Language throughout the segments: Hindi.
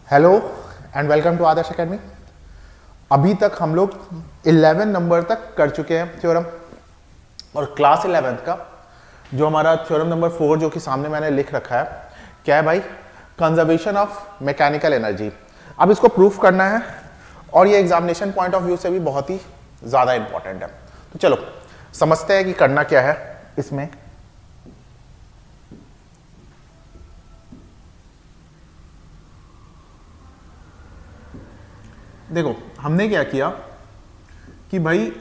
Hello and welcome to Adarsh academy. अभी तक हम लोग 11 नंबर तक कर चुके हैं थ्योरम, और क्लास 11th का जो हमारा थ्योरम नंबर 4 जो कि सामने मैंने लिख रखा है, क्या है भाई? Conservation of mechanical energy. अब इसको प्रूफ करना है और ये एग्जामिनेशन पॉइंट ऑफ व्यू से भी बहुत ही ज़्यादा इंपॉर्टेंट है। तो चलो समझते हैं कि करना क्या है इसमें। देखो हमने क्या किया कि भाई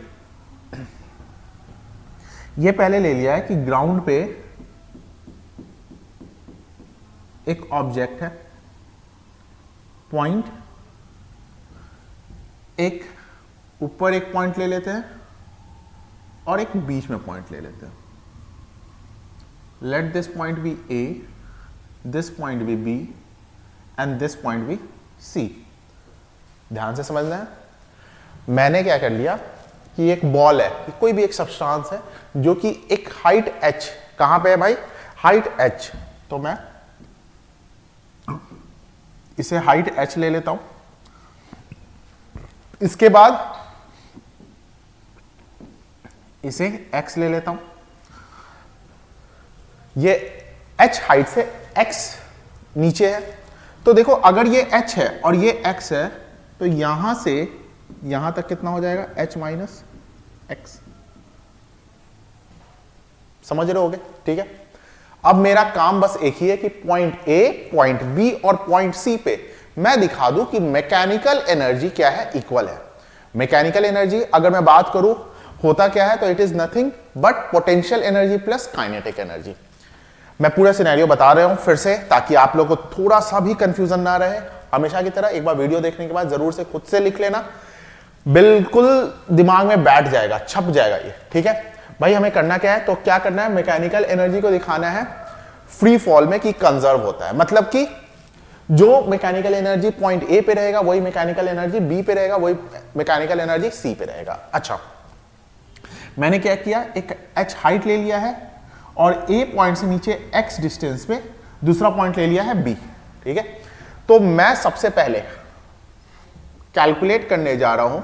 ये पहले ले लिया है कि ग्राउंड पे एक ऑब्जेक्ट है, पॉइंट, एक ऊपर एक पॉइंट ले लेते हैं और एक बीच में पॉइंट ले लेते हैं। Let this point be A, this point be B and this point be C. ध्यान से समझना है। मैंने क्या कर लिया कि एक बॉल है, कोई भी एक सब्सटेंस है जो कि एक हाइट h, कहां पे है भाई? Height h। तो मैं इसे हाइट h ले लेता हूं। इसके बाद इसे x ले लेता हूं। ये h हाइट से x नीचे है। तो देखो अगर ये h है और ये x है तो यहां से यहां तक कितना हो जाएगा? h minus x. समझ रहे होगे? ठीक है। अब मेरा काम बस एक ही है कि पॉइंट A, पॉइंट B और पॉइंट C पे मैं दिखा दूं कि मैकेनिकल एनर्जी क्या है, इक्वल है। मैकेनिकल एनर्जी अगर मैं बात करूं होता क्या है, तो it is nothing but potential energy plus kinetic energy. मैं पूरा सिनेरियो बता रहा हूं फिर से, ताकि आप लोगों को थोड़ा सा भी कंफ्यूजन ना रहे। हमेशा की तरह एक बार वीडियो देखने के बाद जरूर से खुद से लिख लेना, बिल्कुल दिमाग में बैठ जाएगा, छप जाएगा ये। ठीक है भाई, हमें करना क्या है? तो क्या करना है? मैकेनिकल एनर्जी को दिखाना है फ्री फॉल में कि कंजर्व होता है। मतलब कि जो मैकेनिकल एनर्जी पॉइंट ए पे रहेगा वही मैकेनिकल एनर्जी बी पे रहेगा, वही मैकेनिकल एनर्जी सी पे रहेगा। अच्छा, मैंने क्या किया, एक h हाइट ले लिया है और a पॉइंट से नीचे x डिस्टेंस पे दूसरा पॉइंट ले लिया है b। ठीक है, तो मैं सबसे पहले कैलकुलेट करने जा रहा हूं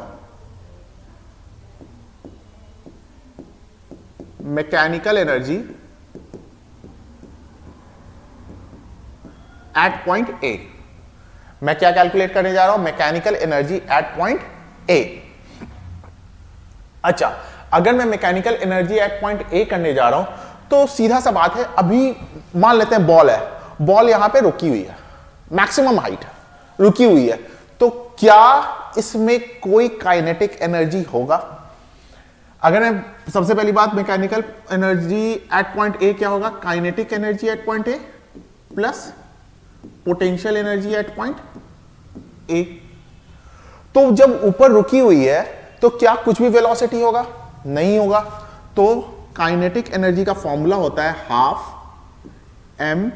मैकेनिकल एनर्जी एट पॉइंट ए। मैं क्या कैलकुलेट करने जा रहा हूं? मैकेनिकल एनर्जी एट पॉइंट ए। अच्छा, अगर मैं मैकेनिकल एनर्जी एट पॉइंट ए करने जा रहा हूं तो सीधा सा बात है, अभी मान लेते हैं बॉल है, बॉल यहां पे रुकी हुई है, मैक्सिमम हाइट रुकी हुई है, तो क्या इसमें कोई काइनेटिक एनर्जी होगा? अगर मैं सबसे पहली बात, मैकेनिकल एनर्जी एट पॉइंट ए क्या होगा? Kinetic energy at point A plus potential energy at point ए। तो जब ऊपर रुकी हुई है तो क्या कुछ भी वेलोसिटी होगा? नहीं होगा। तो काइनेटिक एनर्जी का फॉर्मूला होता है half m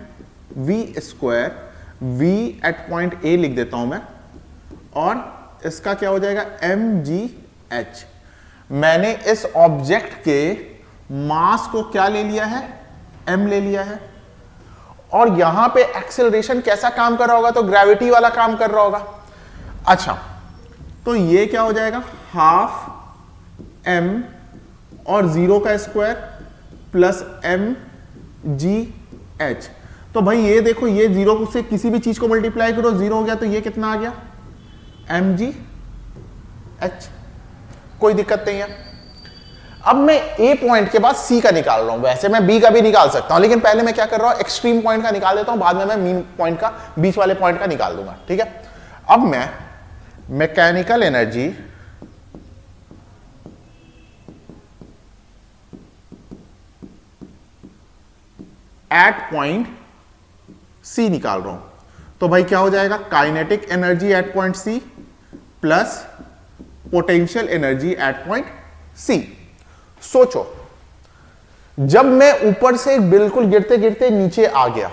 v square, v at point A लिख देता हूं मैं, और इसका क्या हो जाएगा? M g h. मैंने इस ऑब्जेक्ट के मास को क्या ले लिया है? m ले लिया है। और यहां पे एक्सेलरेशन कैसा काम कर रहा होगा? तो ग्रेविटी वाला काम कर रहा होगा। अच्छा, तो ये क्या हो जाएगा? हाफ m और 0 का स्क्वायर प्लस m जी h। तो भाई ये देखो, ये 0 से किसी भी चीज को मल्टीप्लाई करो, 0 हो गया, तो ये कितना आ गया? M g h. कोई दिक्कत नहीं है। अब मैं ए पॉइंट के बाद सी का निकाल रहा हूं। वैसे मैं बी का भी निकाल सकता हूं, लेकिन पहले मैं क्या कर रहा हूं? एक्सट्रीम पॉइंट का निकाल देता हूं, बाद में मैं मीन पॉइंट का, बीच वाले पॉइंट का निकाल दूंगा। ठीक है, अब मैं mechanical energy at point C निकाल रहा हूं। तो भाई क्या हो जाएगा? Kinetic energy at point C plus potential energy at point C. सोचो, जब मैं ऊपर से बिल्कुल गिरते गिरते नीचे आ गया,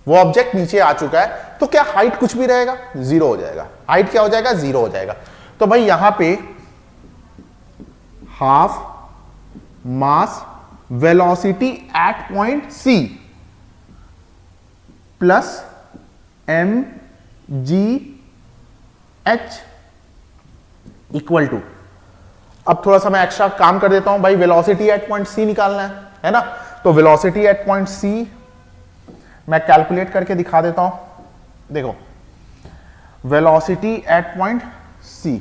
वो ऑब्जेक्ट नीचे आ चुका है, तो क्या हाइट कुछ भी रहेगा? 0 हो जाएगा। हाइट क्या हो जाएगा? 0 हो जाएगा। तो भाई यहां पे half mass velocity at point C plus m g h equal to, अब थोड़ा सा मैं एक्स्ट्रा काम कर देता हूं भाई, वेलोसिटी एट पॉइंट सी निकालना है ना। तो वेलोसिटी एट पॉइंट सी मैं कैलकुलेट करके दिखा देता हूं। देखो वेलोसिटी एट पॉइंट सी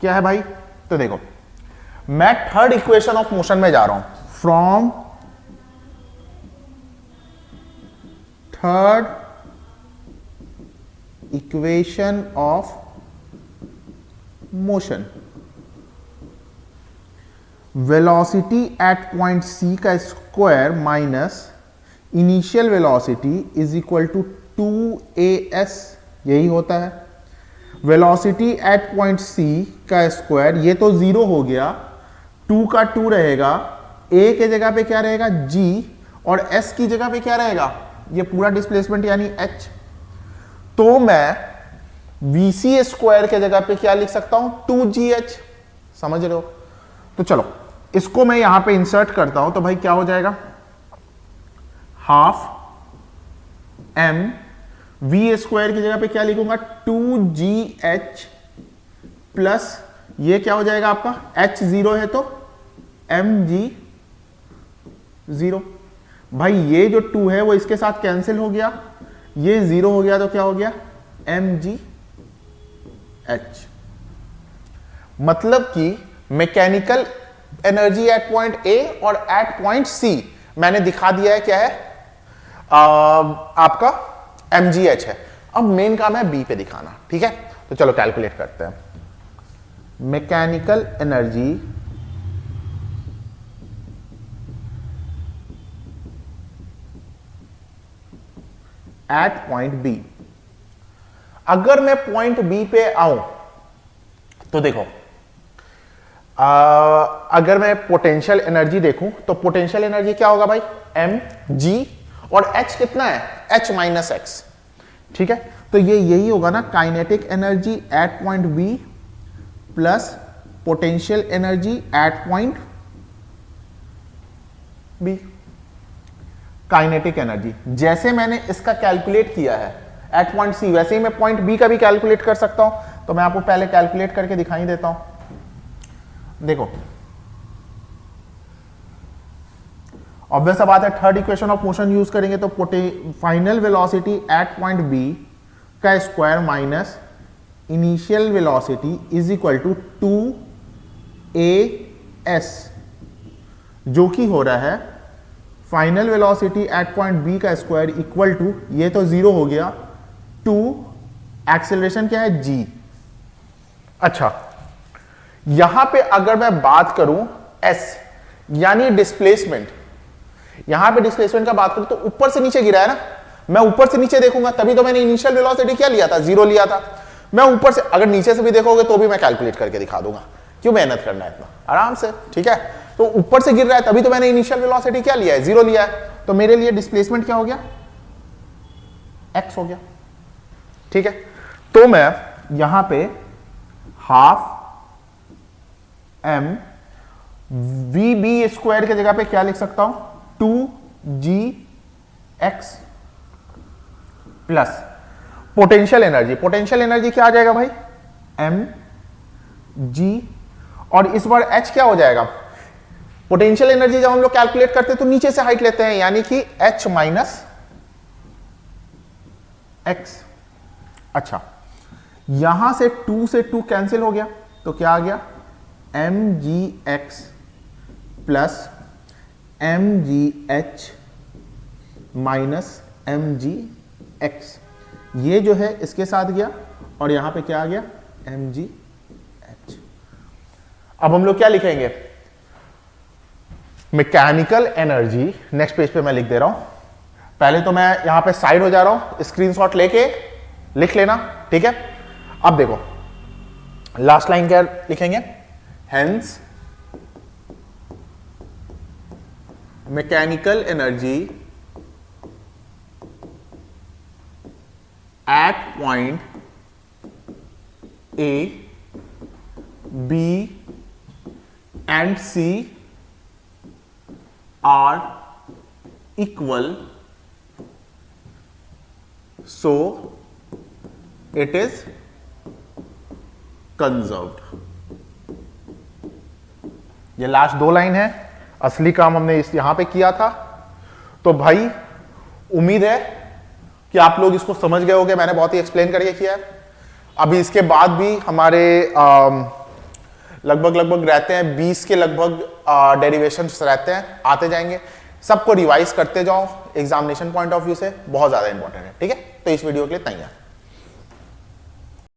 क्या है भाई, तो देखो मैं थर्ड इक्वेशन ऑफ मोशन में जा रहा हूं, from third equation of motion, velocity at point C का square minus initial velocity is equal to 2as, यही होता है। वेलोसिटी एट पॉइंट सी का स्क्वायर, ये तो 0 हो गया, 2 का 2 रहेगा, a के जगह पे क्या रहेगा g, और s की जगह पे क्या रहेगा ये पूरा डिस्प्लेसमेंट यानी h। तो मैं vc स्क्वायर के जगह पे क्या लिख सकता हूं 2gh, समझ रहे हो। तो चलो इसको मैं यहां पे इंसर्ट करता हूं, तो भाई क्या हो जाएगा, हाफ m v स्क्वायर की जगह पे क्या लिखूंगा 2gh प्लस ये क्या हो जाएगा आपका h 0 है तो mg 0। भाई ये जो 2 है वो इसके साथ कैंसिल हो गया, ये 0 हो गया तो क्या हो गया mg h। मतलब कि मैकेनिकल एनर्जी एट पॉइंट ए और एट पॉइंट सी मैंने दिखा दिया है क्या है आपका mgh है। अब मेन काम है बी पे दिखाना, ठीक है। तो चलो कैलकुलेट करते हैं। Mechanical energy at point B, अगर मैं पॉइंट बी पे आऊं तो देखो अगर मैं पोटेंशियल एनर्जी देखूं तो पोटेंशियल एनर्जी क्या होगा भाई mg, और h कितना है h माइनस एक्स, ठीक है। तो ये यही होगा ना kinetic energy at point B plus potential energy at point B. Kinetic energy जैसे मैंने इसका कैलकुलेट किया है एट पॉइंट सी, वैसे ही मैं पॉइंट बी का भी कैलकुलेट कर सकता हूं। तो मैं आपको पहले कैलकुलेट करके दिखाई देता हूं। देखो ऑब्वियस सा बात है, third equation of motion use करेंगे तो final velocity at point B का square minus initial velocity is equal to 2as, जो कि हो रहा है final velocity at point B का स्क्वायर इक्वल टू, ये तो 0 हो गया, 2 एक्सेलरेशन क्या है g। अच्छा यहां पे अगर मैं बात करूं s यानी डिस्प्लेसमेंट, यहां पे डिस्प्लेसमेंट का बात करूं तो ऊपर से नीचे गिरा है ना, मैं ऊपर से नीचे देखूंगा तभी तो मैंने इनिशियल वेलोसिटी क्या लिया था 0 लिया था। मैं ऊपर से अगर नीचे से भी देखोगे तो भी मैं कैलकुलेट करके दिखा दूंगा, क्यों मेहनत करना है इतना, आराम से, ठीक है। तो ऊपर से गिर रहा है तभी तो मैंने इनिशियल वेलोसिटी क्या लिया है 0 लिया है, तो मेरे लिए डिस्प्लेसमेंट क्या हो गया x हो गया, ठीक है। तो मैं यहां पे half m v B square की जगह पे क्या लिख सकता हूं 2gx plus potential energy, potential energy क्या आ जाएगा भाई mg, और इस बार h क्या हो जाएगा, पोटेंशियल एनर्जी जब हम लोग कैलकुलेट करते हैं तो नीचे से हाइट लेते हैं यानी कि h माइनस x। अच्छा यहां से 2 से 2 कैंसिल हो गया तो क्या आ गया mgx plus mgh minus mgx, ये जो है इसके साथ गया और यहां पे क्या आ गया mgh। अब हम लोग क्या लिखेंगे मैकेनिकल एनर्जी, नेक्स्ट पेज पे मैं लिख दे रहा हूं। पहले तो मैं यहां पे साइड हो जा रहा हूं, स्क्रीनशॉट लेके लिख लेना, ठीक है। अब देखो लास्ट लाइन क्या लिखेंगे, hence mechanical energy at point A B and C are equal so it is conserved. ये लास्ट 2 लाइन है, असली काम हमने इस यहां पे किया था। तो भाई उम्मीद है कि आप लोग इसको समझ गए होंगे, मैंने बहुत ही एक्सप्लेन करके किया है। अभी इसके बाद भी हमारे लगभग रहते हैं 20 के लगभग डेरिवेशंस रहते हैं, आते जाएंगे। सबको रिवाइज करते जाओ, एग्जामिनेशन पॉइंट ऑफ व्यू से बहुत ज्यादा इंपॉर्टेंट है। ठीक है, तो इस वीडियो के लिए तैयार।